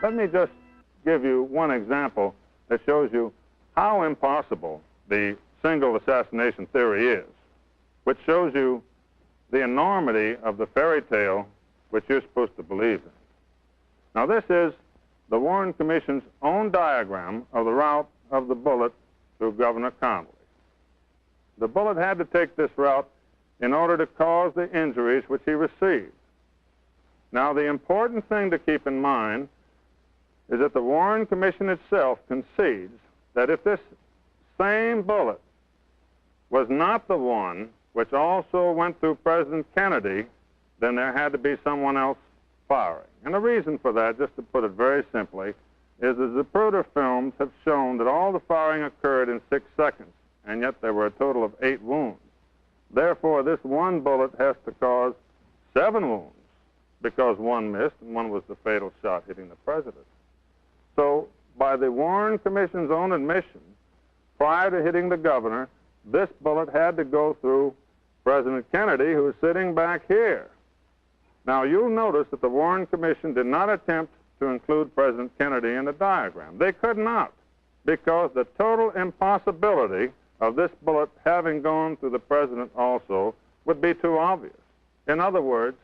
Let me just give you one example that shows you how impossible the single assassination theory is, which shows you the enormity of the fairy tale which you're supposed to believe in. Now, this is the Warren Commission's own diagram of the route of the bullet through Governor Connally. The bullet had to take this route in order to cause the injuries which he received. Now, the important thing to keep in mind is that the Warren Commission itself concedes that if this same bullet was not the one which also went through President Kennedy, then there had to be someone else firing. And the reason for that, just to put it very simply, is the Zapruder films have shown that all the firing occurred in 6 seconds, and yet there were a total of 8 wounds. Therefore, this one bullet has to cause 7 wounds, because one missed and one was the fatal shot hitting the president. So, by the Warren Commission's own admission, prior to hitting the governor, this bullet had to go through President Kennedy, who was sitting back here. Now, you'll notice that the Warren Commission did not attempt to include President Kennedy in the diagram. They could not, because the total impossibility of this bullet having gone through the president also would be too obvious. In other words,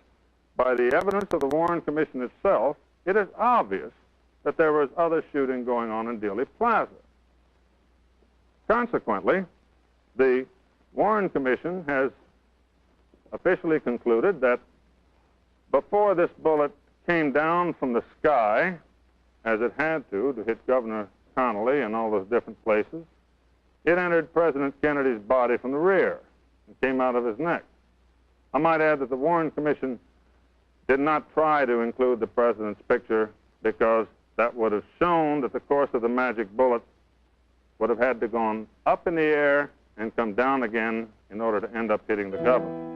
by the evidence of the Warren Commission itself, it is obvious that there was other shooting going on in Dealey Plaza. Consequently, the Warren Commission has officially concluded that before this bullet came down from the sky, as it had to hit Governor Connally and all those different places, it entered President Kennedy's body from the rear and came out of his neck. I might add that the Warren Commission did not try to include the president's picture because that would have shown that the course of the magic bullet would have had to gone up in the air and come down again in order to end up hitting the governor.